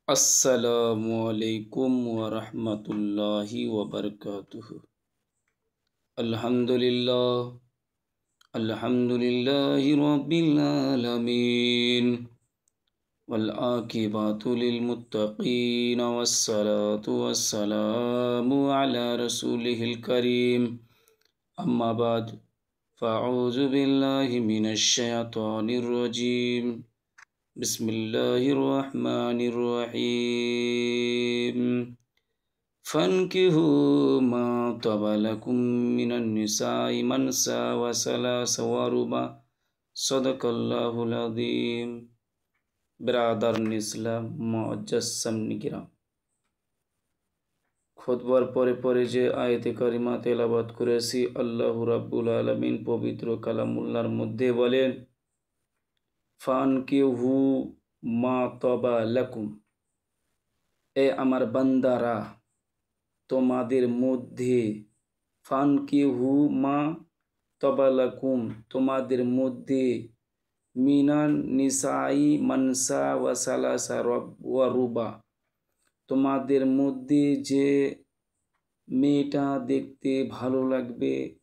अस्सलामुअलैकुम वरहमतुल्लाहि वबरकातुहु। अल्हम्दुलिल्लाहि रब्बिल आलमीन वल आकिबतु लिल मुत्तकीन वस्सलातु वस्सलामु अला रसूलिहिल करीम। अम्मा बाद फ़अऊज़ु बिल्लाहि मिनश शैतानिर रजीम। बिस्मिल्लाहिर्रहमानिर्रहीम। फन्किहू मा तबा लकुम मिनन निसाइ मनसा व सलास व रुबा। सदकल्लाहुल अज़ीम। बिरादरान इस्लाम मुअज्जज़ सामने-किराम, খুতবার পরে পরে যে আয়াতে কারিমা তেলাওয়াত করেছি, আল্লাহ রাব্বুল আলামিন পবিত্র কালামুল্লাহর মধ্যে বলেন, ফানকিহু মা তাবা লাকুম, এ আমার বান্দারা তোমাদের মধ্যে, ফানকিহু মা তাবা লাকুম তোমাদের মধ্যে, মিনান নিসাই মানসা ওয়া সালাসা ওয়া রুবা, তোমাদের মধ্যে যে মেয়েটা দেখতে ভালো লাগবে,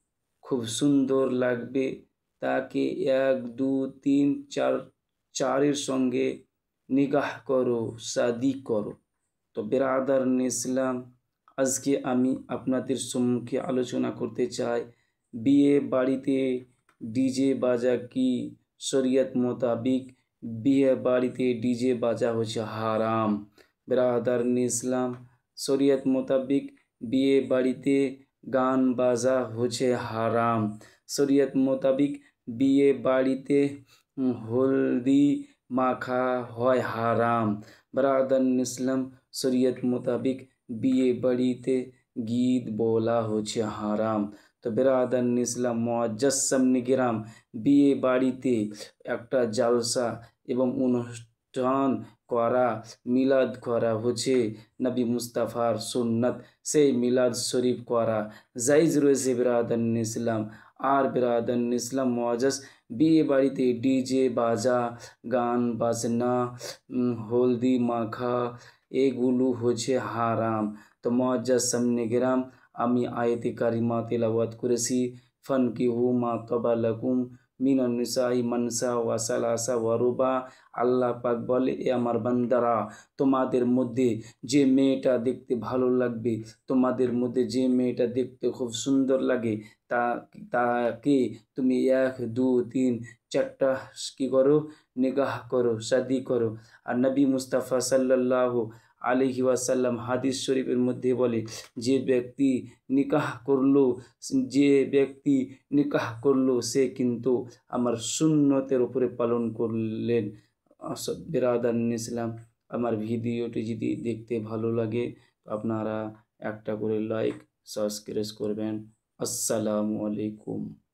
খুব সুন্দর লাগবে, তাকে 1 2 3 4 চারের সঙ্গে নিকাহ করো, শাদি করো। তো বিরাদারান ইসলাম, আজকে আমি আপনাদের সম্মুখে আলোচনা করতে চাই, বিয়ে বাড়িতে ডিজে বাজা কি শরীয়ত মোতাবিক বিয়ে বাড়িতে ডিজে বাজা হচ্ছে হারাম। বিরাদারান ইসলাম, শরীয়ত মোতাবিক বিয়ে বাড়িতে গান বাজা হচ্ছে হারাম। শরীয়ত মোতাবিক বিয়ে বাড়িতে হলদি মাখা হয় হারাম। বিরাদারান ইসলাম, শরীয়ত মোতাবিক বিয়ে বাড়িতে গীত বলা হচ্ছে হারাম। তো বিরাদারান ইসলাম মুআজ্জাজ সামনে-কিরাম, বিয়ে বাড়িতে একটা জালসা এবং অনুষ্ঠান করা, মিলাদ করা হচ্ছে নবী মুস্তাফার সুন্নাত। সেই মিলাদ শরীফ করা জায়েজ রয়েছে বিরাদারান ইসলাম। আর বিরাদারান ইসলাম মুআজ্জাজ, বিয়ে বাড়িতে ডিজে বাজা, গান বাজনা, হলদি মাখা, এগুলো হচ্ছে হারাম। তো মুআজ্জাজ সামনে-কিরাম, আমি আয়াতে কারিমা তেলাওয়াত করেছি, ফানকিহু মা তাবা লাকুম মিনান নিসাই মানসা ওয়া সালাসা ওয়া রুবা। আল্লাহ পাক বলে, এ আমার বান্দারা, তোমাদের মধ্যে যে মেয়েটা দেখতে ভালো লাগবে, তোমাদের মধ্যে যে মেয়েটা দেখতে খুব সুন্দর লাগে, তাকে তুমি 1 2 3 4টা কি করো, নিকাহ করো, শাদি করো। আর নবী মুস্তাফা সাল্লাল্লাহু আলাইহি ওয়াসাল্লাম হাদিস শরীফের মধ্যে বলে, যে ব্যক্তি নিকাহ করলো সে কিন্তু আমার সুন্নতের উপরে পালন করলেন। বিরাদারান ইসলাম, আমার ভিডিওটি যদি দেখতে ভালো লাগে আপনারা একটা করে লাইক সাবস্ক্রাইব করবেন। আসসালামু আলাইকুম।